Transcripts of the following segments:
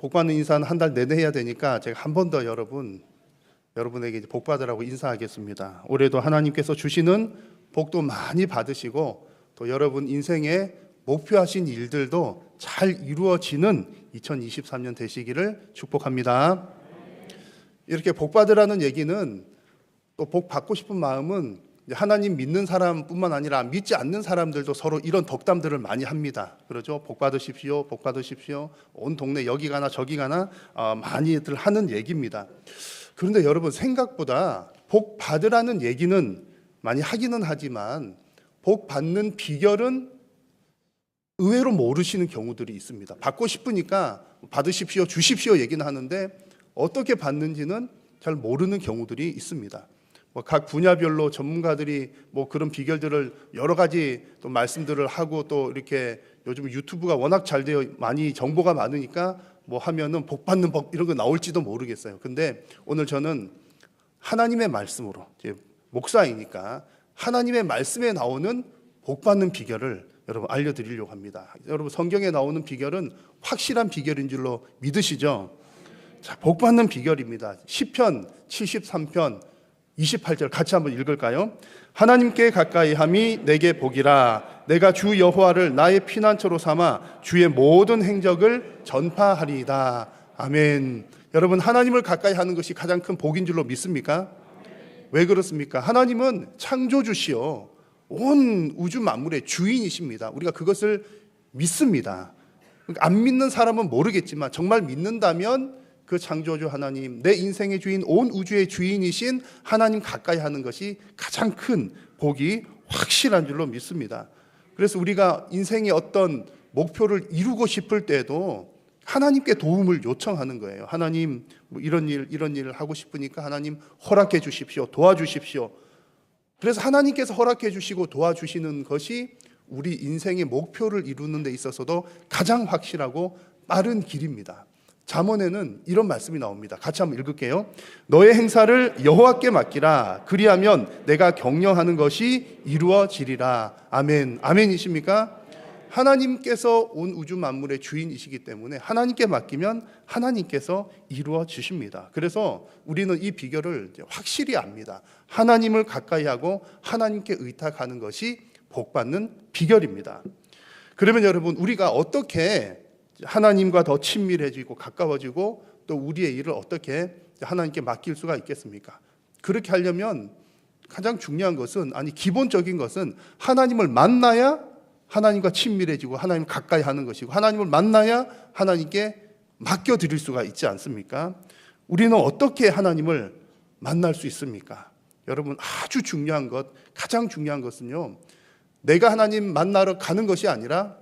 복받는 인사는 한 달 내내 해야 되니까 제가 한 번 더 여러분에게 복 받으라고 인사하겠습니다. 올해도 하나님께서 주시는 복도 많이 받으시고 또 여러분 인생에 목표하신 일들도 잘 이루어지는 2023년 되시기를 축복합니다. 이렇게 복 받으라는 얘기는 또 복 받고 싶은 마음은 하나님 믿는 사람뿐만 아니라 믿지 않는 사람들도 서로 이런 덕담들을 많이 합니다. 그러죠? 복 받으십시오, 복 받으십시오. 온 동네 여기 가나 저기 가나 많이들 하는 얘기입니다. 그런데 여러분 생각보다 복 받으라는 얘기는 많이 하기는 하지만 복 받는 비결은 의외로 모르시는 경우들이 있습니다. 받고 싶으니까 받으십시오, 주십시오 얘기는 하는데 어떻게 받는지는 잘 모르는 경우들이 있습니다. 각 분야별로 전문가들이 그런 비결들을 여러 가지 또 말씀들을 하고 또 이렇게 요즘 유튜브가 워낙 잘 되어 많이 정보가 많으니까 하면은 복 받는 법 이런 거 나올지도 모르겠어요. 근데 오늘 저는 하나님의 말씀으로 이제 목사이니까 하나님의 말씀에 나오는 복 받는 비결을 여러분 알려드리려고 합니다. 여러분 성경에 나오는 비결은 확실한 비결인 줄로 믿으시죠? 자, 복 받는 비결입니다. 시편 73편 28절 같이 한번 읽을까요? 하나님께 가까이 함이 내게 복이라. 내가 주 여호와를 나의 피난처로 삼아 주의 모든 행적을 전파하리이다. 아멘. 여러분 하나님을 가까이 하는 것이 가장 큰 복인 줄로 믿습니까? 왜 그렇습니까? 하나님은 창조주시오 온 우주 만물의 주인이십니다. 우리가 그것을 믿습니다. 안 믿는 사람은 모르겠지만 정말 믿는다면 그 창조주 하나님, 내 인생의 주인, 온 우주의 주인이신 하나님 가까이 하는 것이 가장 큰 복이 확실한 줄로 믿습니다. 그래서 우리가 인생의 어떤 목표를 이루고 싶을 때도 하나님께 도움을 요청하는 거예요. 하나님 이런 일을 하고 싶으니까 하나님 허락해 주십시오, 도와주십시오. 그래서 하나님께서 허락해 주시고 도와주시는 것이 우리 인생의 목표를 이루는 데 있어서도 가장 확실하고 빠른 길입니다. 잠언에는 이런 말씀이 나옵니다. 같이 한번 읽을게요. 너의 행사를 여호와께 맡기라. 그리하면 내가 경영하는 것이 이루어지리라. 아멘. 아멘이십니까? 하나님께서 온 우주 만물의 주인이시기 때문에 하나님께 맡기면 하나님께서 이루어 주십니다. 그래서 우리는 이 비결을 확실히 압니다. 하나님을 가까이 하고 하나님께 의탁하는 것이 복받는 비결입니다. 그러면 여러분 우리가 어떻게 하나님과 더 친밀해지고 가까워지고 또 우리의 일을 어떻게 하나님께 맡길 수가 있겠습니까? 그렇게 하려면 가장 중요한 것은 기본적인 것은 하나님을 만나야 하나님과 친밀해지고 하나님 가까이 하는 것이고 하나님을 만나야 하나님께 맡겨드릴 수가 있지 않습니까? 우리는 어떻게 하나님을 만날 수 있습니까? 여러분 아주 중요한 것, 가장 중요한 것은요, 내가 하나님 만나러 가는 것이 아니라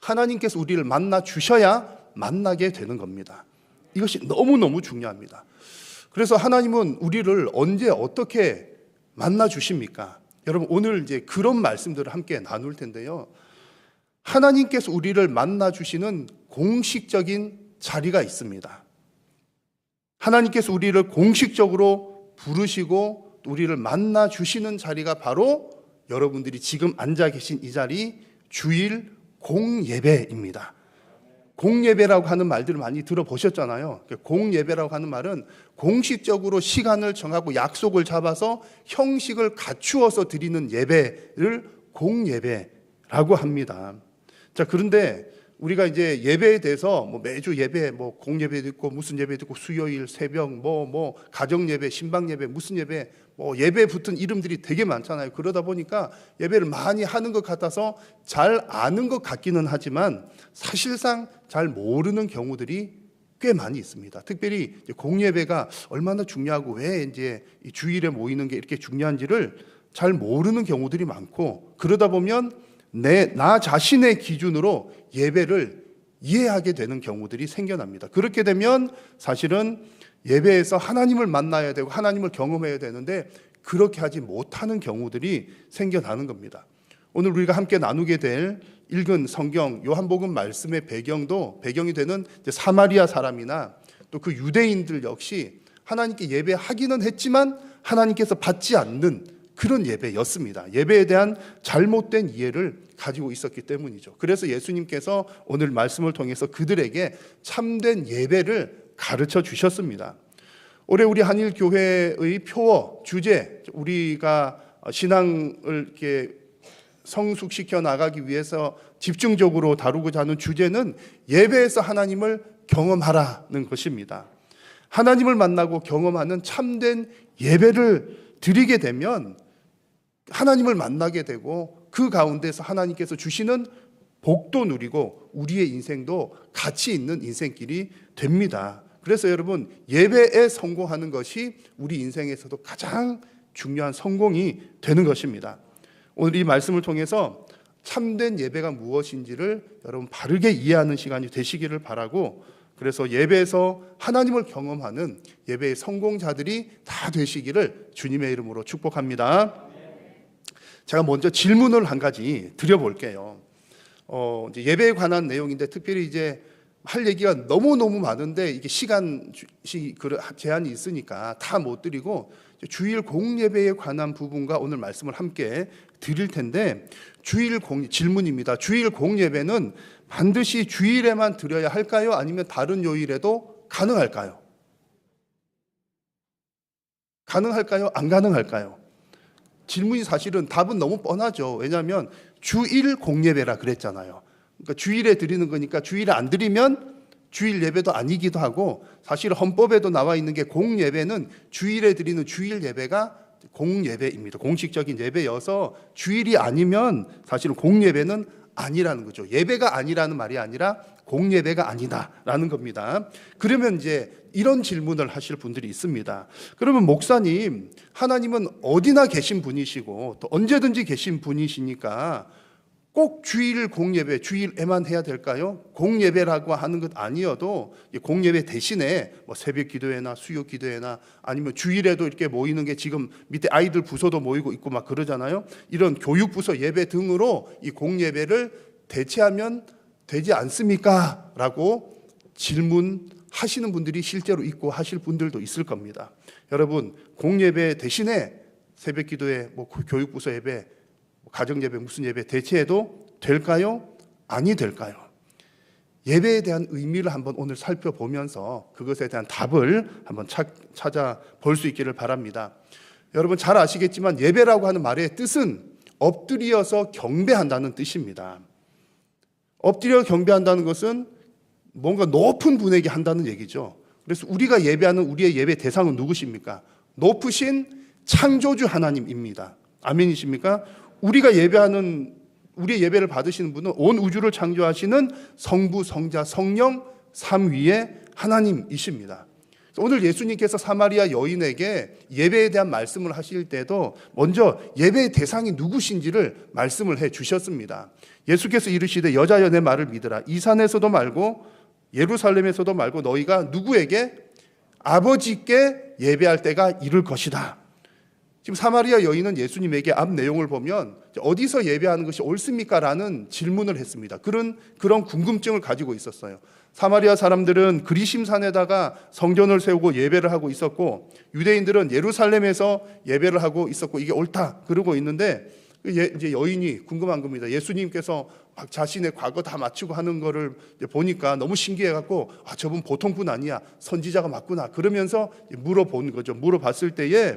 하나님께서 우리를 만나 주셔야 만나게 되는 겁니다. 이것이 너무너무 중요합니다. 그래서 하나님은 우리를 언제 어떻게 만나 주십니까? 여러분 오늘 이제 그런 말씀들을 함께 나눌 텐데요. 하나님께서 우리를 만나 주시는 공식적인 자리가 있습니다. 하나님께서 우리를 공식적으로 부르시고 우리를 만나 주시는 자리가 바로 여러분들이 지금 앉아 계신 이 자리 주일 공예배입니다. 공예배라고 하는 말들을 많이 들어보셨잖아요. 공예배라고 하는 말은 공식적으로 시간을 정하고 약속을 잡아서 형식을 갖추어서 드리는 예배를 공예배라고 합니다. 자, 그런데 우리가 이제 예배에 대해서 매주 예배, 공예배도 있고 무슨 예배도 있고 수요일, 새벽, 가정 예배, 신방 예배, 무슨 예배, 예배에 붙은 이름들이 되게 많잖아요. 그러다 보니까 예배를 많이 하는 것 같아서 잘 아는 것 같기는 하지만 사실상 잘 모르는 경우들이 꽤 많이 있습니다. 특별히 공예배가 얼마나 중요하고 왜 이제 주일에 모이는 게 이렇게 중요한지를 잘 모르는 경우들이 많고, 그러다 보면 나 자신의 기준으로 예배를 이해하게 되는 경우들이 생겨납니다. 그렇게 되면 사실은 예배에서 하나님을 만나야 되고 하나님을 경험해야 되는데 그렇게 하지 못하는 경우들이 생겨나는 겁니다. 오늘 우리가 함께 나누게 될 읽은 성경 요한복음 말씀의 배경이 되는 사마리아 사람이나 또 그 유대인들 역시 하나님께 예배하기는 했지만 하나님께서 받지 않는 그런 예배였습니다. 예배에 대한 잘못된 이해를 가지고 있었기 때문이죠. 그래서 예수님께서 오늘 말씀을 통해서 그들에게 참된 예배를 가르쳐 주셨습니다. 올해 우리 한일교회의 표어 주제, 우리가 신앙을 이렇게 성숙시켜 나가기 위해서 집중적으로 다루고자 하는 주제는 예배에서 하나님을 경험하라는 것입니다. 하나님을 만나고 경험하는 참된 예배를 드리게 되면 하나님을 만나게 되고 그 가운데서 하나님께서 주시는 복도 누리고 우리의 인생도 가치 있는 인생길이 됩니다. 그래서 여러분, 예배에 성공하는 것이 우리 인생에서도 가장 중요한 성공이 되는 것입니다. 오늘 이 말씀을 통해서 참된 예배가 무엇인지를 여러분 바르게 이해하는 시간이 되시기를 바라고, 그래서 예배에서 하나님을 경험하는 예배의 성공자들이 다 되시기를 주님의 이름으로 축복합니다. 제가 먼저 질문을 한 가지 드려볼게요. 이제 예배에 관한 내용인데 특별히 이제 할 얘기가 너무너무 많은데 이게 시간 제한이 있으니까 다 못 드리고 주일 공예배에 관한 부분과 오늘 말씀을 함께 드릴 텐데, 질문입니다. 주일 공예배는 반드시 주일에만 드려야 할까요? 아니면 다른 요일에도 가능할까요? 가능할까요? 안 가능할까요? 질문이 사실은 답은 너무 뻔하죠. 왜냐하면 주일 공예배라 그랬잖아요. 그러니까 주일에 드리는 거니까 주일에 안 드리면 주일 예배도 아니기도 하고, 사실 헌법에도 나와 있는 게 공예배는 주일에 드리는 주일 예배가 공예배입니다. 공식적인 예배여서 주일이 아니면 사실은 공예배는 아니라는 거죠. 예배가 아니라는 말이 아니라 공예배가 아니다라는 겁니다. 그러면 이제 이런 질문을 하실 분들이 있습니다. 그러면 목사님, 하나님은 어디나 계신 분이시고 또 언제든지 계신 분이시니까 꼭 주일 공예배, 주일에만 해야 될까요? 공예배라고 하는 것 아니어도 공예배 대신에 뭐 새벽 기도회나 수요 기도회나 아니면 주일에도 이렇게 모이는 게 지금 밑에 아이들 부서도 모이고 있고 막 그러잖아요. 이런 교육부서 예배 등으로 이 공예배를 대체하면 되지 않습니까? 라고 질문하시는 분들이 실제로 있고 하실 분들도 있을 겁니다. 여러분, 공예배 대신에 새벽 기도회, 뭐 교육부서 예배, 가정예배, 무슨 예배 대체해도 될까요? 아니 될까요? 예배에 대한 의미를 한번 오늘 살펴보면서 그것에 대한 답을 한번 찾아볼 수 있기를 바랍니다. 여러분 잘 아시겠지만 예배라고 하는 말의 뜻은 엎드려서 경배한다는 뜻입니다. 엎드려 경배한다는 것은 뭔가 높은 분에게 한다는 얘기죠. 그래서 우리가 예배하는 우리의 예배 대상은 누구십니까? 높으신 창조주 하나님입니다. 아멘이십니까? 우리가 예배하는, 우리의 예배를 받으시는 분은 온 우주를 창조하시는 성부, 성자, 성령 삼위의 하나님이십니다. 오늘 예수님께서 사마리아 여인에게 예배에 대한 말씀을 하실 때도 먼저 예배의 대상이 누구신지를 말씀을 해 주셨습니다. 예수께서 이르시되 여자여 내 말을 믿으라. 이 산에서도 말고 예루살렘에서도 말고 너희가 누구에게? 아버지께 예배할 때가 이를 것이다. 지금 사마리아 여인은 예수님에게 앞 내용을 보면 어디서 예배하는 것이 옳습니까? 라는 질문을 했습니다. 그런 궁금증을 가지고 있었어요. 사마리아 사람들은 그리심산에다가 성전을 세우고 예배를 하고 있었고, 유대인들은 예루살렘에서 예배를 하고 있었고, 이게 옳다 그러고 있는데, 이제 여인이 궁금한 겁니다. 예수님께서 자신의 과거 다 맞추고 하는 거를 보니까 너무 신기해갖고, 저분 보통 분 아니야, 선지자가 맞구나 그러면서 물어본 거죠. 물어봤을 때에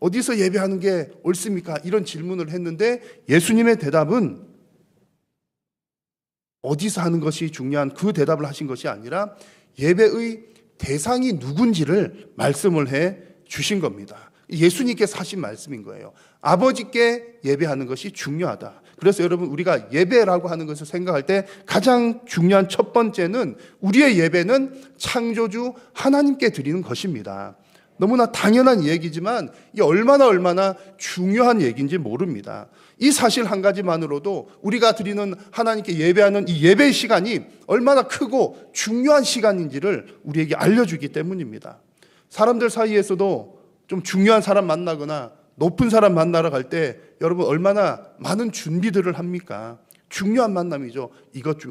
어디서 예배하는 게 옳습니까? 이런 질문을 했는데 예수님의 대답은 어디서 하는 것이 중요한 그 대답을 하신 것이 아니라 예배의 대상이 누군지를 말씀을 해 주신 겁니다. 예수님께서 하신 말씀인 거예요. 아버지께 예배하는 것이 중요하다. 그래서 여러분, 우리가 예배라고 하는 것을 생각할 때 가장 중요한 첫 번째는 우리의 예배는 창조주 하나님께 드리는 것입니다. 너무나 당연한 얘기지만 이게 얼마나 중요한 얘기인지 모릅니다. 이 사실 한 가지만으로도 우리가 드리는 하나님께 예배하는 이 예배 시간이 얼마나 크고 중요한 시간인지를 우리에게 알려주기 때문입니다. 사람들 사이에서도 좀 중요한 사람 만나거나 높은 사람 만나러 갈 때 여러분 얼마나 많은 준비들을 합니까? 중요한 만남이죠.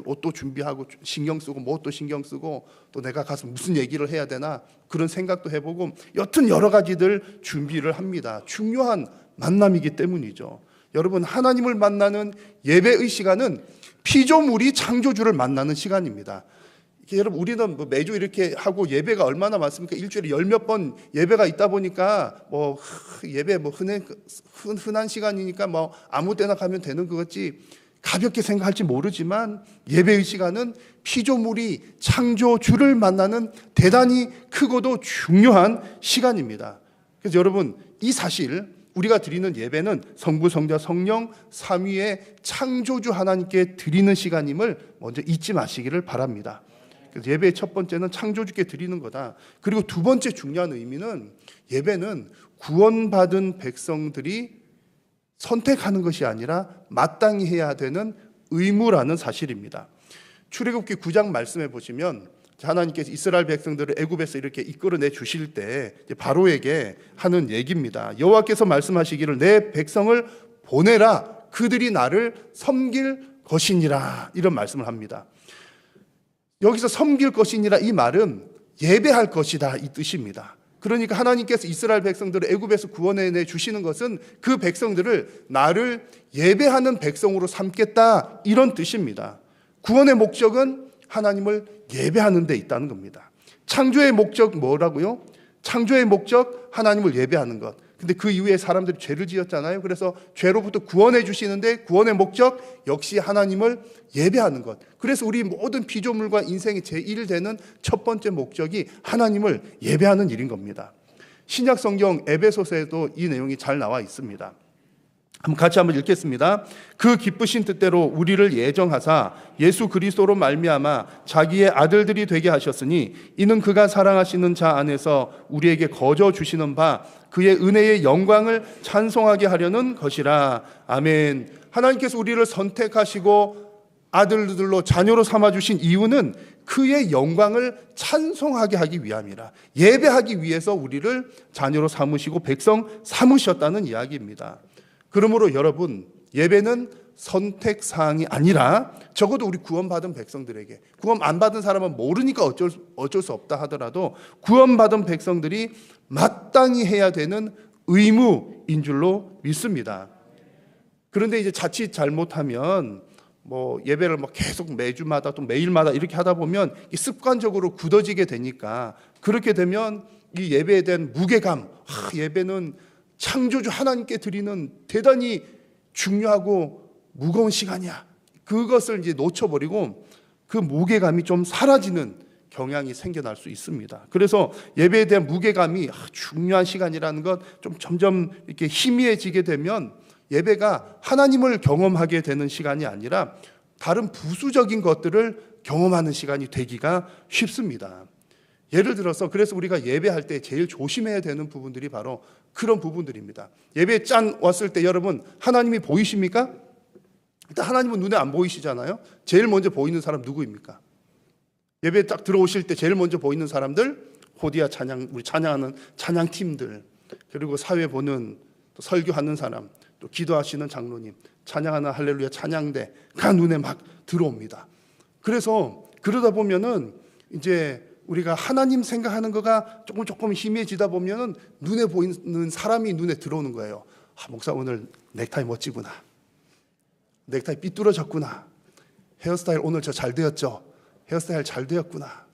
옷도 준비하고 신경 쓰고 뭣도 신경 쓰고 또 내가 가서 무슨 얘기를 해야 되나 그런 생각도 해보고 여튼 여러 가지들 준비를 합니다. 중요한 만남이기 때문이죠. 여러분, 하나님을 만나는 예배의 시간은 피조물이 창조주를 만나는 시간입니다. 여러분, 우리는 뭐 매주 이렇게 하고 예배가 얼마나 많습니까? 일주일에 10몇 번 예배가 있다 보니까 예배 흔한 시간이니까 아무 때나 가면 되는 거겠지 가볍게 생각할지 모르지만, 예배의 시간은 피조물이 창조주를 만나는 대단히 크고도 중요한 시간입니다. 그래서 여러분, 이 사실, 우리가 드리는 예배는 성부, 성자, 성령 삼위의 창조주 하나님께 드리는 시간임을 먼저 잊지 마시기를 바랍니다. 그래서 예배의 첫 번째는 창조주께 드리는 거다. 그리고 두 번째 중요한 의미는, 예배는 구원받은 백성들이 선택하는 것이 아니라 마땅히 해야 되는 의무라는 사실입니다. 출애굽기 9장 말씀해 보시면, 하나님께서 이스라엘 백성들을 애굽에서 이렇게 이끌어내 주실 때 바로에게 하는 얘기입니다. 여호와께서 말씀하시기를 내 백성을 보내라, 그들이 나를 섬길 것이니라, 이런 말씀을 합니다. 여기서 섬길 것이니라, 이 말은 예배할 것이다, 이 뜻입니다. 그러니까 하나님께서 이스라엘 백성들을 애굽에서 구원해 주시는 것은 그 백성들을 나를 예배하는 백성으로 삼겠다, 이런 뜻입니다. 구원의 목적은 하나님을 예배하는 데 있다는 겁니다. 창조의 목적 뭐라고요? 창조의 목적 하나님을 예배하는 것. 근데 그 이후에 사람들이 죄를 지었잖아요. 그래서 죄로부터 구원해 주시는데, 구원의 목적 역시 하나님을 예배하는 것. 그래서 우리 모든 피조물과 인생의 제1되는 첫 번째 목적이 하나님을 예배하는 일인 겁니다. 신약 성경 에베소서에도 이 내용이 잘 나와 있습니다. 같이 한번 읽겠습니다. 그 기쁘신 뜻대로 우리를 예정하사 예수 그리스도로 말미암아 자기의 아들들이 되게 하셨으니, 이는 그가 사랑하시는 자 안에서 우리에게 거저 주시는 바 그의 은혜의 영광을 찬송하게 하려는 것이라. 아멘. 하나님께서 우리를 선택하시고 아들들로 자녀로 삼아주신 이유는 그의 영광을 찬송하게 하기 위함이라. 예배하기 위해서 우리를 자녀로 삼으시고 백성 삼으셨다는 이야기입니다. 그러므로 여러분, 예배는 선택사항이 아니라, 적어도 우리 구원받은 백성들에게, 구원 안 받은 사람은 모르니까 어쩔 수 없다 하더라도 구원받은 백성들이 마땅히 해야 되는 의무인 줄로 믿습니다. 그런데 이제 자칫 잘못하면 예배를 계속 매주마다 또 매일마다 이렇게 하다 보면 습관적으로 굳어지게 되니까, 그렇게 되면 이 예배에 대한 무게감, 예배는 창조주 하나님께 드리는 대단히 중요하고 무거운 시간이야, 그것을 이제 놓쳐버리고 그 무게감이 좀 사라지는 경향이 생겨날 수 있습니다. 그래서 예배에 대한 무게감이 중요한 시간이라는 것 좀 점점 이렇게 희미해지게 되면, 예배가 하나님을 경험하게 되는 시간이 아니라 다른 부수적인 것들을 경험하는 시간이 되기가 쉽습니다. 예를 들어서, 그래서 우리가 예배할 때 제일 조심해야 되는 부분들이 바로 그런 부분들입니다. 예배에 왔을 때 여러분, 하나님이 보이십니까? 일단 하나님은 눈에 안 보이시잖아요. 제일 먼저 보이는 사람 누구입니까? 예배에 딱 들어오실 때 제일 먼저 보이는 사람들, 호디아 찬양, 우리 찬양하는 찬양팀들, 그리고 사회 보는, 또 설교하는 사람, 또 기도하시는 장로님, 찬양하는 할렐루야 찬양대가 눈에 막 들어옵니다. 그래서 그러다 보면은 이제 우리가 하나님 생각하는 거가 조금 희미해지다 보면은 눈에 보이는 사람이 눈에 들어오는 거예요. 목사 오늘 넥타이 멋지구나, 넥타이 삐뚤어졌구나, 헤어스타일 오늘 저 잘 되었죠, 헤어스타일 잘 되었구나,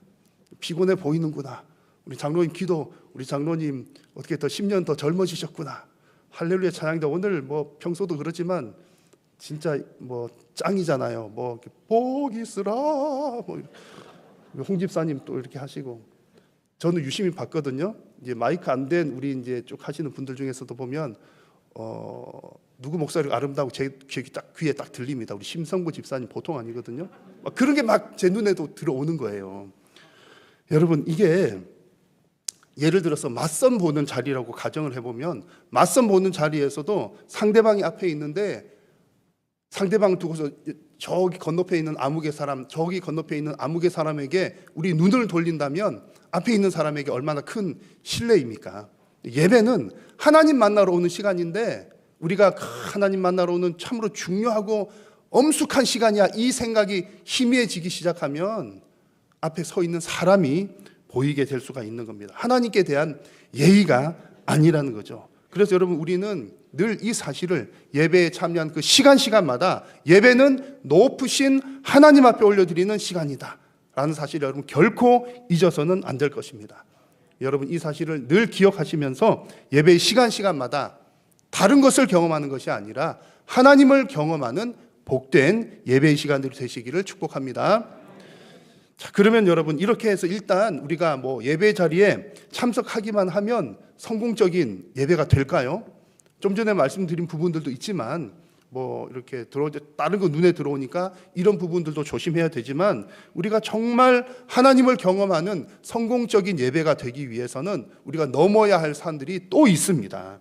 피곤해 보이는구나, 우리 장로님 기도, 우리 장로님 어떻게 더 10년 더 젊어지셨구나, 할렐루야 찬양대 오늘 평소도 그렇지만 진짜 짱이잖아요. 복이 있으라, 홍 집사님 또 이렇게 하시고, 저는 유심히 봤거든요. 이제 마이크 안 된 우리 이제 쭉 하시는 분들 중에서도 보면 누구 목소리가 아름다고 제 귀에 딱 들립니다. 우리 심성구 집사님 보통 아니거든요. 그런 게 막 제 눈에도 들어오는 거예요. 여러분, 이게 예를 들어서 맞선 보는 자리라고 가정을 해보면, 맞선 보는 자리에서도 상대방이 앞에 있는데 상대방 두고서 저기 건너편에 있는 아무개 사람, 저기 건너편에 있는 아무개 사람에게 우리 눈을 돌린다면 앞에 있는 사람에게 얼마나 큰 신뢰입니까? 예배는 하나님 만나러 오는 시간인데, 우리가 하나님 만나러 오는 참으로 중요하고 엄숙한 시간이야, 이 생각이 희미해지기 시작하면 앞에 서 있는 사람이 보이게 될 수가 있는 겁니다. 하나님께 대한 예의가 아니라는 거죠. 그래서 여러분, 우리는 늘 이 사실을 예배에 참여한 그 시간마다 예배는 높으신 하나님 앞에 올려드리는 시간이다 라는 사실을 여러분 결코 잊어서는 안 될 것입니다. 여러분 이 사실을 늘 기억하시면서 예배의 시간마다 다른 것을 경험하는 것이 아니라 하나님을 경험하는 복된 예배의 시간들이 되시기를 축복합니다. 자, 그러면 여러분 이렇게 해서 일단 우리가 예배 자리에 참석하기만 하면 성공적인 예배가 될까요? 좀 전에 말씀드린 부분들도 있지만 이렇게 다른 거 눈에 들어오니까 이런 부분들도 조심해야 되지만 우리가 정말 하나님을 경험하는 성공적인 예배가 되기 위해서는 우리가 넘어야 할 산들이 또 있습니다.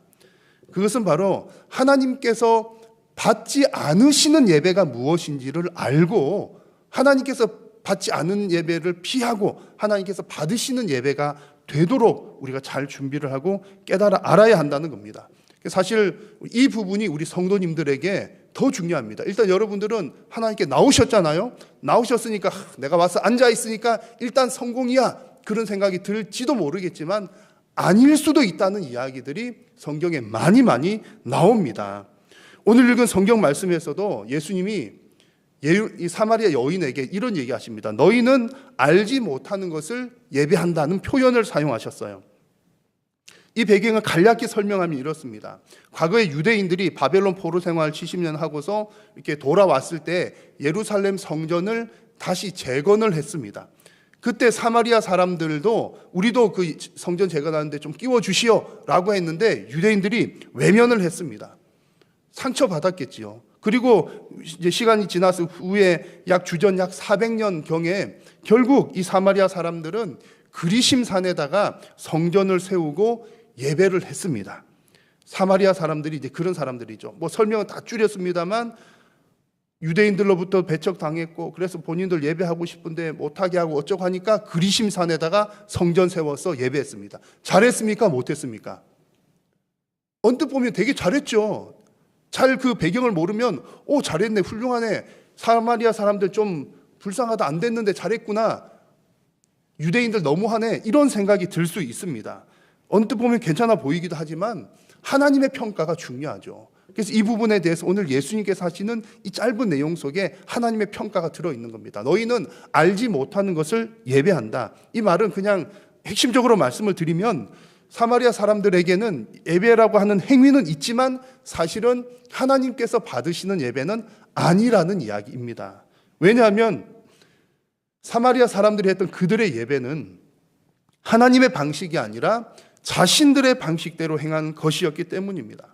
그것은 바로 하나님께서 받지 않으시는 예배가 무엇인지를 알고 하나님께서 받지 않은 예배를 피하고 하나님께서 받으시는 예배가 되도록 우리가 잘 준비를 하고 깨달아 알아야 한다는 겁니다. 사실 이 부분이 우리 성도님들에게 더 중요합니다. 일단 여러분들은 하나님께 나오셨잖아요. 나오셨으니까 내가 와서 앉아 있으니까 일단 성공이야 그런 생각이 들지도 모르겠지만 아닐 수도 있다는 이야기들이 성경에 많이 나옵니다. 오늘 읽은 성경 말씀에서도 예수님이 이 사마리아 여인에게 이런 얘기하십니다. 너희는 알지 못하는 것을 예배한다는 표현을 사용하셨어요. 이 배경을 간략히 설명하면 이렇습니다. 과거에 유대인들이 바벨론 포로 생활 70년 하고서 이렇게 돌아왔을 때 예루살렘 성전을 다시 재건을 했습니다. 그때 사마리아 사람들도 우리도 그 성전 재건하는데 좀 끼워주시오 라고 했는데 유대인들이 외면을 했습니다. 상처받았겠지요. 그리고 이제 시간이 지나서 후에 주전 400년경에 결국 이 사마리아 사람들은 그리심산에다가 성전을 세우고 예배를 했습니다. 사마리아 사람들이 이제 그런 사람들이죠. 설명은 다 줄였습니다만 유대인들로부터 배척당했고 그래서 본인들 예배하고 싶은데 못하게 하고 어쩌고 하니까 그리심산에다가 성전 세워서 예배했습니다. 잘했습니까? 못했습니까? 언뜻 보면 되게 잘했죠. 잘 그 배경을 모르면 잘했네, 훌륭하네, 사마리아 사람들 좀 불쌍하다, 안 됐는데 잘했구나, 유대인들 너무하네, 이런 생각이 들 수 있습니다. 언뜻 보면 괜찮아 보이기도 하지만 하나님의 평가가 중요하죠. 그래서 이 부분에 대해서 오늘 예수님께서 하시는 이 짧은 내용 속에 하나님의 평가가 들어있는 겁니다. 너희는 알지 못하는 것을 예배한다. 이 말은 그냥 핵심적으로 말씀을 드리면 사마리아 사람들에게는 예배라고 하는 행위는 있지만 사실은 하나님께서 받으시는 예배는 아니라는 이야기입니다. 왜냐하면 사마리아 사람들이 했던 그들의 예배는 하나님의 방식이 아니라 자신들의 방식대로 행한 것이었기 때문입니다.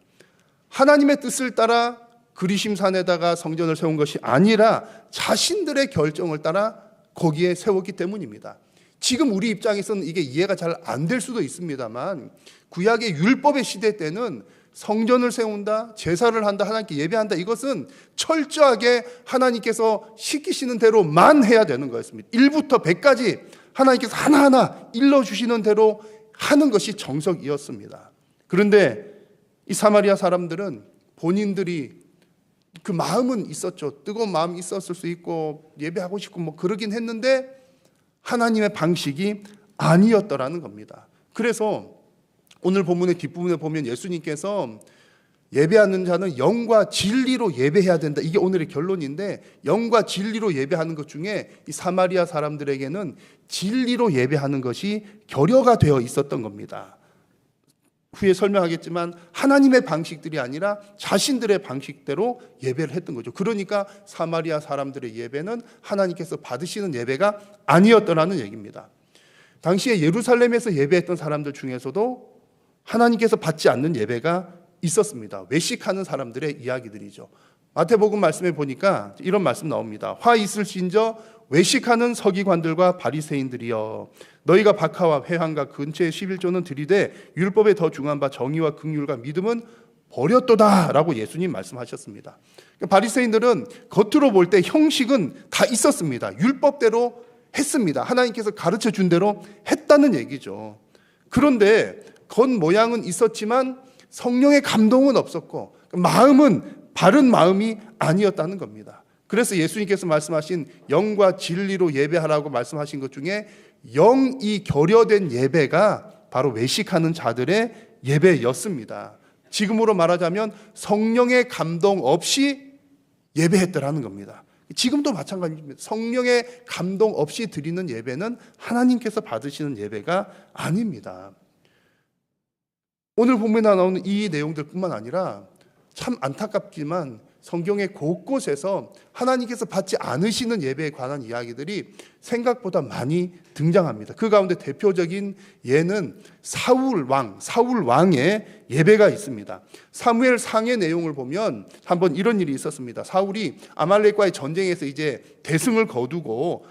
하나님의 뜻을 따라 그리심산에다가 성전을 세운 것이 아니라 자신들의 결정을 따라 거기에 세웠기 때문입니다. 지금 우리 입장에서는 이게 이해가 잘 안 될 수도 있습니다만 구약의 율법의 시대 때는 성전을 세운다, 제사를 한다, 하나님께 예배한다, 이것은 철저하게 하나님께서 시키시는 대로만 해야 되는 거였습니다. 1부터 100까지 하나님께서 하나하나 일러주시는 대로 하는 것이 정석이었습니다. 그런데 이 사마리아 사람들은 본인들이 그 마음은 있었죠. 뜨거운 마음이 있었을 수 있고 예배하고 싶고 그러긴 했는데 하나님의 방식이 아니었더라는 겁니다. 그래서 오늘 본문의 뒷부분에 보면 예수님께서 예배하는 자는 영과 진리로 예배해야 된다. 이게 오늘의 결론인데 영과 진리로 예배하는 것 중에 이 사마리아 사람들에게는 진리로 예배하는 것이 결여가 되어 있었던 겁니다. 후에 설명하겠지만 하나님의 방식들이 아니라 자신들의 방식대로 예배를 했던 거죠. 그러니까 사마리아 사람들의 예배는 하나님께서 받으시는 예배가 아니었더라는 얘기입니다. 당시에 예루살렘에서 예배했던 사람들 중에서도 하나님께서 받지 않는 예배가 있었습니다. 외식하는 사람들의 이야기들이죠. 마태복음 말씀에 보니까 이런 말씀 나옵니다. 화 있을진저 외식하는 서기관들과 바리새인들이여, 너희가 박하와 회당과 근처의 11조는 들이되 율법에 더 중한 바 정의와 긍휼과 믿음은 버렸도다 라고 예수님 말씀하셨습니다. 바리새인들은 겉으로 볼 때 형식은 다 있었습니다. 율법대로 했습니다. 하나님께서 가르쳐 준 대로 했다는 얘기죠. 그런데 겉모양은 있었지만 성령의 감동은 없었고 마음은 바른 마음이 아니었다는 겁니다. 그래서 예수님께서 말씀하신 영과 진리로 예배하라고 말씀하신 것 중에 영이 결여된 예배가 바로 외식하는 자들의 예배였습니다. 지금으로 말하자면 성령의 감동 없이 예배했더라는 겁니다. 지금도 마찬가지입니다. 성령의 감동 없이 드리는 예배는 하나님께서 받으시는 예배가 아닙니다. 오늘 본문에 나오는 이 내용들뿐만 아니라 참 안타깝지만 성경의 곳곳에서 하나님께서 받지 않으시는 예배에 관한 이야기들이 생각보다 많이 등장합니다. 그 가운데 대표적인 예는 사울 왕의 예배가 있습니다. 사무엘 상의 내용을 보면 한번 이런 일이 있었습니다. 사울이 아말렉과의 전쟁에서 이제 대승을 거두고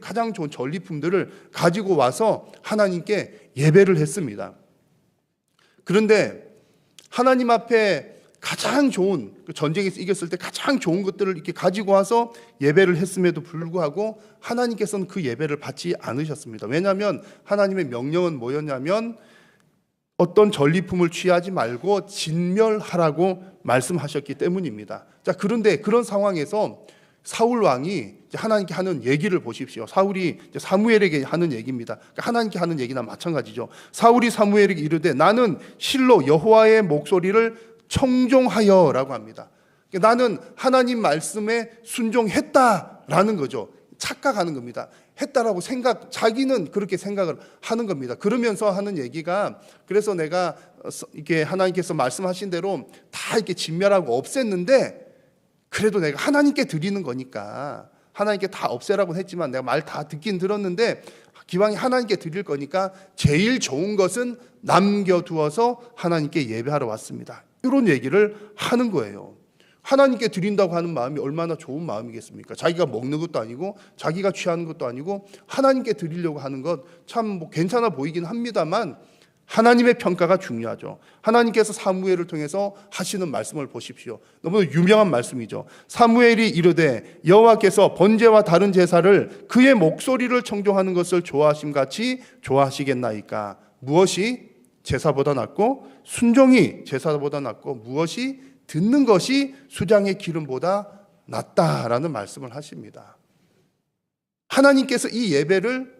가장 좋은 전리품들을 가지고 와서 하나님께 예배를 했습니다. 그런데 하나님 앞에 가장 좋은, 전쟁에서 이겼을 때 가장 좋은 것들을 이렇게 가지고 와서 예배를 했음에도 불구하고 하나님께서는 그 예배를 받지 않으셨습니다. 왜냐하면 하나님의 명령은 뭐였냐면 어떤 전리품을 취하지 말고 진멸하라고 말씀하셨기 때문입니다. 자, 그런데 그런 상황에서 사울 왕이 하나님께 하는 얘기를 보십시오. 사울이 사무엘에게 하는 얘기입니다. 그러니까 하나님께 하는 얘기나 마찬가지죠. 사울이 사무엘에게 이르되 나는 실로 여호와의 목소리를 청종하여라고 합니다. 나는 하나님 말씀에 순종했다라는 거죠. 착각하는 겁니다. 했다라고 자기는 그렇게 생각을 하는 겁니다. 그러면서 하는 얘기가 그래서 내가 이렇게 하나님께서 말씀하신 대로 다 이렇게 진멸하고 없앴는데 그래도 내가 하나님께 드리는 거니까 하나님께 다 없애라고 했지만 내가 말 다 듣긴 들었는데 기왕이 하나님께 드릴 거니까 제일 좋은 것은 남겨두어서 하나님께 예배하러 왔습니다. 이런 얘기를 하는 거예요. 하나님께 드린다고 하는 마음이 얼마나 좋은 마음이겠습니까? 자기가 먹는 것도 아니고 자기가 취하는 것도 아니고 하나님께 드리려고 하는 것 참 괜찮아 보이긴 합니다만 하나님의 평가가 중요하죠. 하나님께서 사무엘을 통해서 하시는 말씀을 보십시오. 너무 유명한 말씀이죠. 사무엘이 이르되 여호와께서 번제와 다른 제사를 그의 목소리를 청종하는 것을 좋아하심같이 좋아하시겠나이까. 무엇이 제사보다 낫고 순종이 제사보다 낫고 무엇이 듣는 것이 수장의 기름보다 낫다라는 말씀을 하십니다. 하나님께서 이 예배를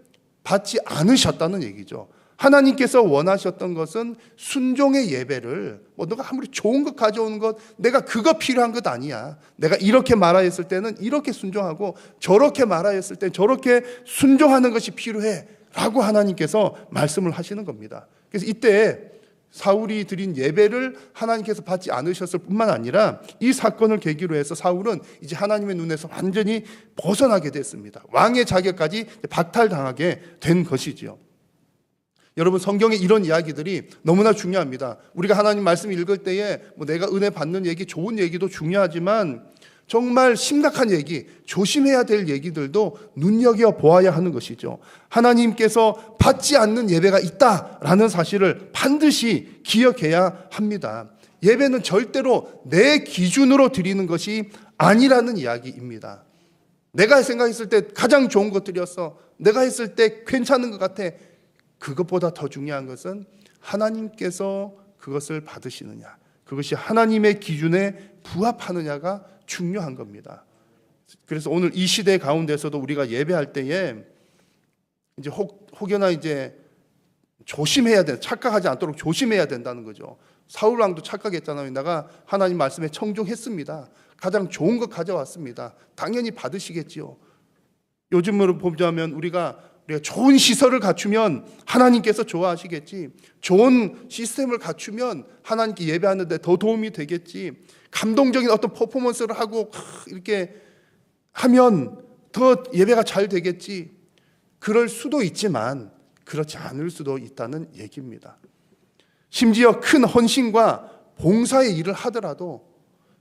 받지 않으셨다는 얘기죠. 하나님께서 원하셨던 것은 순종의 예배를 너가 아무리 좋은 것 가져오는 것 내가 그거 필요한 것 아니야. 내가 이렇게 말하였을 때는 이렇게 순종하고 저렇게 말하였을 때는 저렇게 순종하는 것이 필요해 라고 하나님께서 말씀을 하시는 겁니다. 그래서 이때 사울이 드린 예배를 하나님께서 받지 않으셨을 뿐만 아니라 이 사건을 계기로 해서 사울은 이제 하나님의 눈에서 완전히 벗어나게 됐습니다. 왕의 자격까지 박탈당하게 된 것이지요. 여러분 성경의 이런 이야기들이 너무나 중요합니다. 우리가 하나님 말씀 읽을 때에 내가 은혜 받는 얘기, 좋은 얘기도 중요하지만 정말 심각한 얘기, 조심해야 될 얘기들도 눈여겨보아야 하는 것이죠. 하나님께서 받지 않는 예배가 있다라는 사실을 반드시 기억해야 합니다. 예배는 절대로 내 기준으로 드리는 것이 아니라는 이야기입니다. 내가 생각했을 때 가장 좋은 것들이었어. 내가 했을 때 괜찮은 것 같아. 그것보다 더 중요한 것은 하나님께서 그것을 받으시느냐, 그것이 하나님의 기준에 부합하느냐가 중요한 겁니다. 그래서 오늘 이 시대 가운데서도 우리가 예배할 때에 이제 혹여나 이제 조심해야 돼, 착각하지 않도록 조심해야 된다는 거죠. 사울 왕도 착각했잖아요. 내가 하나님 말씀에 청종했습니다. 가장 좋은 것 가져왔습니다. 당연히 받으시겠지요. 요즘으로 보자면 우리가 좋은 시설을 갖추면 하나님께서 좋아하시겠지. 좋은 시스템을 갖추면 하나님께 예배하는데 더 도움이 되겠지. 감동적인 어떤 퍼포먼스를 하고 이렇게 하면 더 예배가 잘 되겠지. 그럴 수도 있지만 그렇지 않을 수도 있다는 얘기입니다. 심지어 큰 헌신과 봉사의 일을 하더라도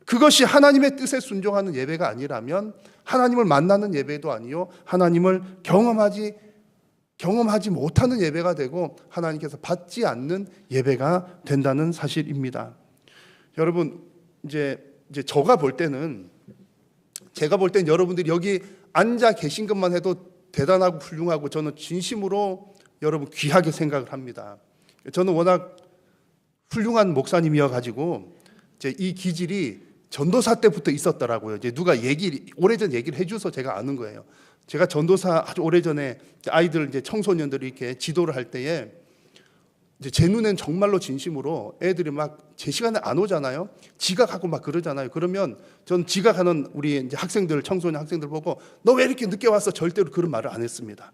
그것이 하나님의 뜻에 순종하는 예배가 아니라면 하나님을 만나는 예배도 아니요, 하나님을 경험하지 못하는 예배가 되고 하나님께서 받지 않는 예배가 된다는 사실입니다. 여러분 이제 제가 볼 때는 여러분들이 여기 앉아 계신 것만 해도 대단하고 훌륭하고 저는 진심으로 여러분 귀하게 생각을 합니다. 저는 워낙 훌륭한 목사님이어 가지고 이 기질이 전도사 때부터 있었더라고요. 이제 누가 오래전 얘기를 해줘서 제가 아는 거예요. 제가 전도사 아주 오래전에 아이들 청소년들이 이렇게 지도를 할 때에 이제 제 눈엔 정말로 진심으로 애들이 막 제 시간에 안 오잖아요. 지각하고 막 그러잖아요. 그러면 전 지각하는 우리 이제 학생들, 청소년 학생들 보고 너 왜 이렇게 늦게 왔어? 절대로 그런 말을 안 했습니다.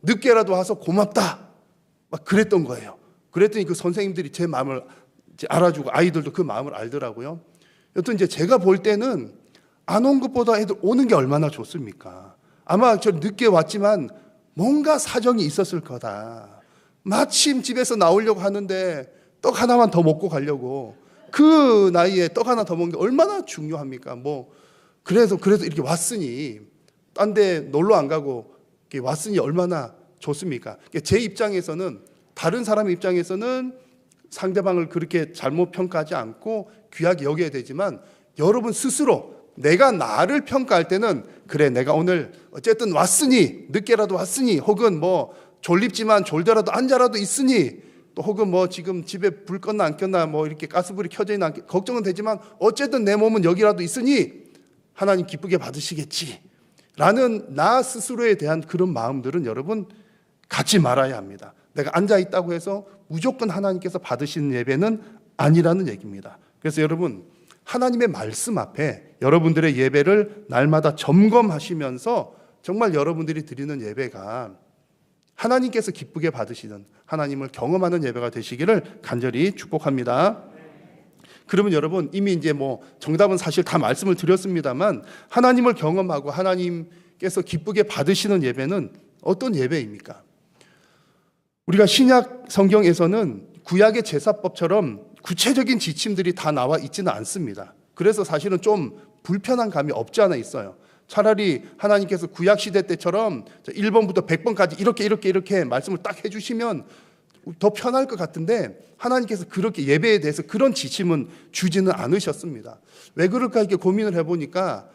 늦게라도 와서 고맙다. 막 그랬던 거예요. 그랬더니 그 선생님들이 제 마음을 이제 알아주고 아이들도 그 마음을 알더라고요. 여튼 이제 제가 볼 때는 안 온 것보다 애들 오는 게 얼마나 좋습니까? 아마 저 늦게 왔지만 뭔가 사정이 있었을 거다. 마침 집에서 나오려고 하는데 떡 하나만 더 먹고 가려고. 그 나이에 떡 하나 더 먹는 게 얼마나 중요합니까? 뭐 그래서 이렇게 왔으니 딴 데 놀러 안 가고 이렇게 왔으니 얼마나 좋습니까? 제 입장에서는, 다른 사람의 입장에서는 상대방을 그렇게 잘못 평가하지 않고 귀하게 여겨야 되지만, 여러분 스스로 내가 나를 평가할 때는 그래, 내가 오늘 어쨌든 왔으니, 늦게라도 왔으니, 혹은 뭐 졸립지만 졸더라도 앉아라도 있으니, 또 혹은 뭐 지금 집에 불 껐나 안 켰나, 뭐 이렇게 가스불이 켜져 있나 걱정은 되지만 어쨌든 내 몸은 여기라도 있으니 하나님 기쁘게 받으시겠지 라는 나 스스로에 대한 그런 마음들은 여러분 갖지 말아야 합니다. 내가 앉아 있다고 해서 무조건 하나님께서 받으시는 예배는 아니라는 얘기입니다. 그래서 여러분, 하나님의 말씀 앞에 여러분들의 예배를 날마다 점검하시면서 정말 여러분들이 드리는 예배가 하나님께서 기쁘게 받으시는, 하나님을 경험하는 예배가 되시기를 간절히 축복합니다. 그러면 여러분, 이미 이제 뭐 정답은 사실 다 말씀을 드렸습니다만, 하나님을 경험하고 하나님께서 기쁘게 받으시는 예배는 어떤 예배입니까? 우리가 신약 성경에서는 구약의 제사법처럼 구체적인 지침들이 다 나와 있지는 않습니다. 그래서 사실은 좀 불편한 감이 없지 않아 있어요. 차라리 하나님께서 구약 시대 때처럼 1번부터 100번까지 이렇게 말씀을 딱 해주시면 더 편할 것 같은데, 하나님께서 그렇게 예배에 대해서 그런 지침은 주지는 않으셨습니다. 왜 그럴까 이렇게 고민을 해보니까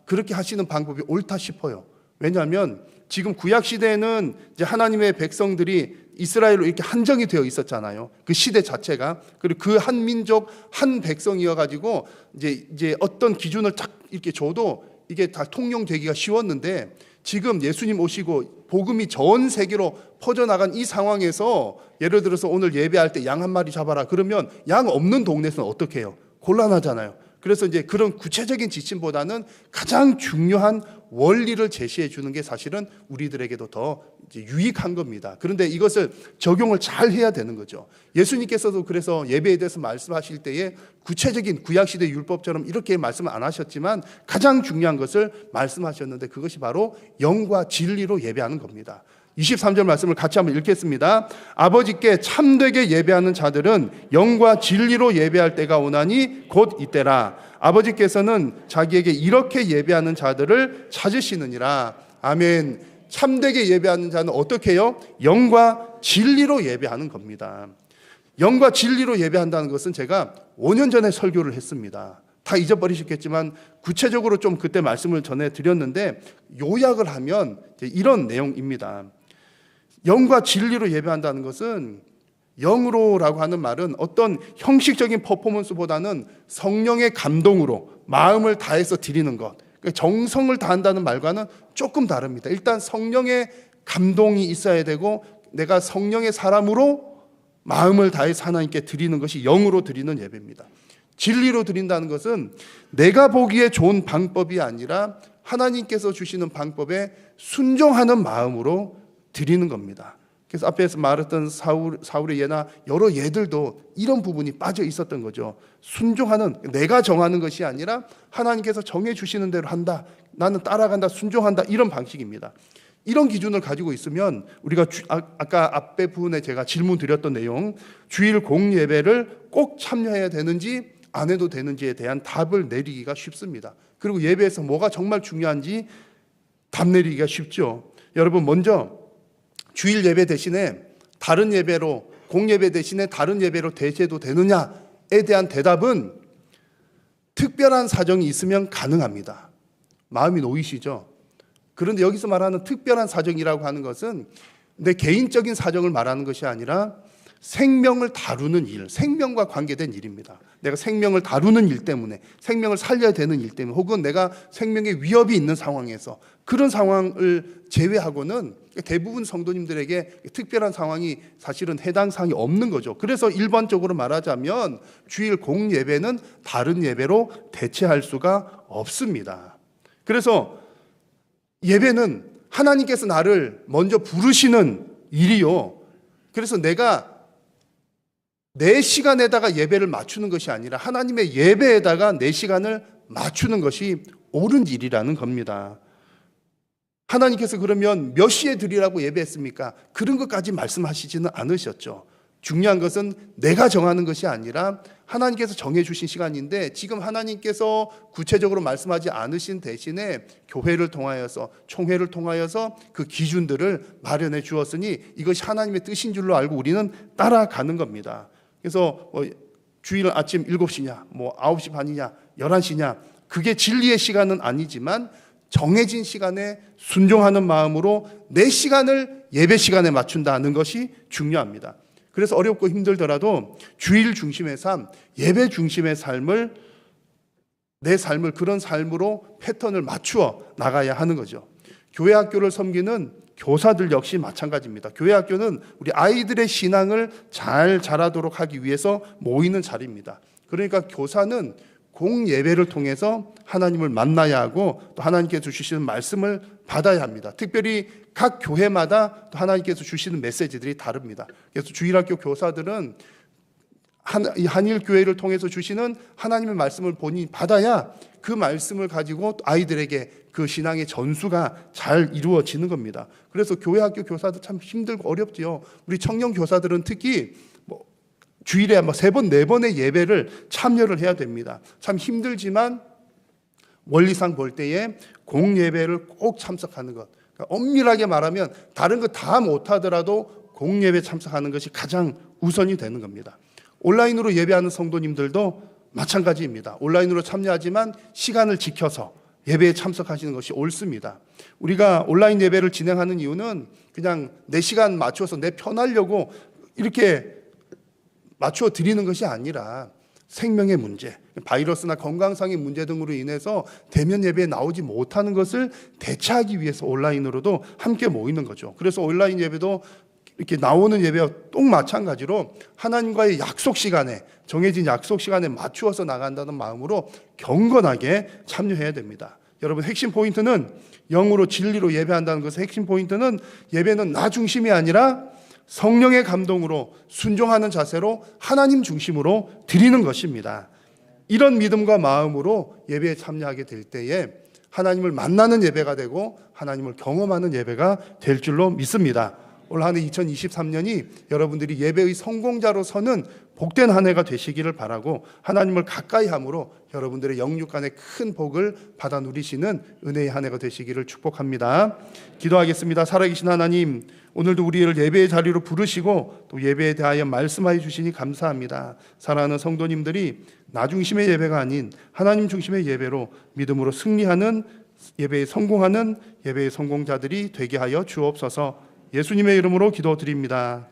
그렇게 하시는 방법이 옳다 싶어요. 왜냐하면 지금 구약 시대에는 이제 하나님의 백성들이 이스라엘로 이렇게 한정이 되어 있었잖아요. 그 시대 자체가. 그리고 그 한 민족, 한 백성이어 가지고 이제 어떤 기준을 딱 이렇게 줘도 이게 다 통용되기가 쉬웠는데, 지금 예수님 오시고 복음이 전 세계로 퍼져나간 이 상황에서 예를 들어서 오늘 예배할 때 양 한 마리 잡아라 그러면 양 없는 동네에서는 어떻게 해요? 곤란하잖아요. 그래서 이제 그런 구체적인 지침보다는 가장 중요한 원리를 제시해 주는 게 사실은 우리들에게도 더 이제 유익한 겁니다. 그런데 이것을 적용을 잘 해야 되는 거죠. 예수님께서도 그래서 예배에 대해서 말씀하실 때에 구체적인 구약시대 율법처럼 이렇게 말씀을 안 하셨지만 가장 중요한 것을 말씀하셨는데, 그것이 바로 영과 진리로 예배하는 겁니다. 23절 말씀을 같이 한번 읽겠습니다. 아버지께 참되게 예배하는 자들은 영과 진리로 예배할 때가 오나니 곧 이때라. 아버지께서는 자기에게 이렇게 예배하는 자들을 찾으시느니라. 아멘. 참되게 예배하는 자는 어떻게 해요? 영과 진리로 예배하는 겁니다. 영과 진리로 예배한다는 것은 제가 5년 전에 설교를 했습니다. 다 잊어버리셨겠지만 구체적으로 좀 그때 말씀을 전해드렸는데, 요약을 하면 이런 내용입니다. 영과 진리로 예배한다는 것은, 영으로라고 하는 말은 어떤 형식적인 퍼포먼스보다는 성령의 감동으로 마음을 다해서 드리는 것, 정성을 다한다는 말과는 조금 다릅니다. 일단 성령의 감동이 있어야 되고, 내가 성령의 사람으로 마음을 다해서 하나님께 드리는 것이 영으로 드리는 예배입니다. 진리로 드린다는 것은 내가 보기에 좋은 방법이 아니라 하나님께서 주시는 방법에 순종하는 마음으로 드리는 겁니다. 그래서 앞에서 말했던 사울의 예나 여러 예들도 이런 부분이 빠져 있었던 거죠. 순종하는, 내가 정하는 것이 아니라 하나님께서 정해 주시는 대로 한다, 나는 따라간다, 순종한다, 이런 방식입니다. 이런 기준을 가지고 있으면 우리가 아까 앞에 부분에 제가 질문 드렸던 내용, 주일 공예배를 꼭 참여해야 되는지 안 해도 되는지에 대한 답을 내리기가 쉽습니다. 그리고 예배에서 뭐가 정말 중요한지 답 내리기가 쉽죠. 여러분, 먼저 주일 예배 대신에 다른 예배로, 공예배 대신에 다른 예배로 대체해도 되느냐에 대한 대답은 특별한 사정이 있으면 가능합니다. 마음이 놓이시죠? 그런데 여기서 말하는 특별한 사정이라고 하는 것은 내 개인적인 사정을 말하는 것이 아니라 생명을 다루는 일, 생명과 관계된 일입니다. 내가 생명을 다루는 일 때문에, 생명을 살려야 되는 일 때문에, 혹은 내가 생명의 위협이 있는 상황에서, 그런 상황을 제외하고는 대부분 성도님들에게 특별한 상황이 사실은 해당 사항이 없는 거죠. 그래서 일반적으로 말하자면 주일 공예배는 다른 예배로 대체할 수가 없습니다. 그래서 예배는 하나님께서 나를 먼저 부르시는 일이요, 그래서 내가 내 시간에다가 예배를 맞추는 것이 아니라 하나님의 예배에다가 내 시간을 맞추는 것이 옳은 일이라는 겁니다. 하나님께서 그러면 몇 시에 드리라고 예배했습니까? 그런 것까지 말씀하시지는 않으셨죠. 중요한 것은 내가 정하는 것이 아니라 하나님께서 정해주신 시간인데, 지금 하나님께서 구체적으로 말씀하지 않으신 대신에 교회를 통하여서, 총회를 통하여서 그 기준들을 마련해 주었으니 이것이 하나님의 뜻인 줄로 알고 우리는 따라가는 겁니다. 그래서 주일 아침 7시냐, 9시 반이냐, 11시냐, 그게 진리의 시간은 아니지만 정해진 시간에 순종하는 마음으로 내 시간을 예배 시간에 맞춘다는 것이 중요합니다. 그래서 어렵고 힘들더라도 주일 중심의 삶, 예배 중심의 삶을, 내 삶을 그런 삶으로 패턴을 맞추어 나가야 하는 거죠. 교회 학교를 섬기는 교사들 역시 마찬가지입니다. 교회 학교는 우리 아이들의 신앙을 잘 자라도록 하기 위해서 모이는 자리입니다. 그러니까 교사는 공예배를 통해서 하나님을 만나야 하고 또 하나님께서 주시는 말씀을 받아야 합니다. 특별히 각 교회마다 또 하나님께서 주시는 메시지들이 다릅니다. 그래서 주일학교 교사들은 한일교회를 통해서 주시는 하나님의 말씀을 본인이 받아야 그 말씀을 가지고 아이들에게 그 신앙의 전수가 잘 이루어지는 겁니다. 그래서 교회 학교 교사도 참 힘들고 어렵지요. 우리 청년 교사들은 특히 주일에 3번, 4번의 예배를 참여를 해야 됩니다. 참 힘들지만 원리상 볼 때에 공예배를 꼭 참석하는 것, 그러니까 엄밀하게 말하면 다른 거 다 못하더라도 공예배 참석하는 것이 가장 우선이 되는 겁니다. 온라인으로 예배하는 성도님들도 마찬가지입니다. 온라인으로 참여하지만 시간을 지켜서 예배에 참석하시는 것이 옳습니다. 우리가 온라인 예배를 진행하는 이유는 그냥 내 시간 맞춰서 내 편하려고 이렇게 맞춰 드리는 것이 아니라 생명의 문제, 바이러스나 건강상의 문제 등으로 인해서 대면 예배에 나오지 못하는 것을 대체하기 위해서 온라인으로도 함께 모이는 거죠. 그래서 온라인 예배도 이렇게 나오는 예배와 또 마찬가지로 하나님과의 약속 시간에, 정해진 약속 시간에 맞추어서 나간다는 마음으로 경건하게 참여해야 됩니다. 여러분, 핵심 포인트는 영으로 진리로 예배한다는 것의 핵심 포인트는 예배는 나 중심이 아니라 성령의 감동으로 순종하는 자세로 하나님 중심으로 드리는 것입니다. 이런 믿음과 마음으로 예배에 참여하게 될 때에 하나님을 만나는 예배가 되고 하나님을 경험하는 예배가 될 줄로 믿습니다. 올 한 해 2023년이 여러분들이 예배의 성공자로 서는 복된 한 해가 되시기를 바라고, 하나님을 가까이 함으로 여러분들의 영육 간의 큰 복을 받아 누리시는 은혜의 한 해가 되시기를 축복합니다. 기도하겠습니다. 살아계신 하나님, 오늘도 우리를 예배의 자리로 부르시고 또 예배에 대하여 말씀하여 주시니 감사합니다. 사랑하는 성도님들이 나 중심의 예배가 아닌 하나님 중심의 예배로 믿음으로 승리하는, 예배에 성공하는 예배의 성공자들이 되게 하여 주옵소서. 예수님의 이름으로 기도드립니다.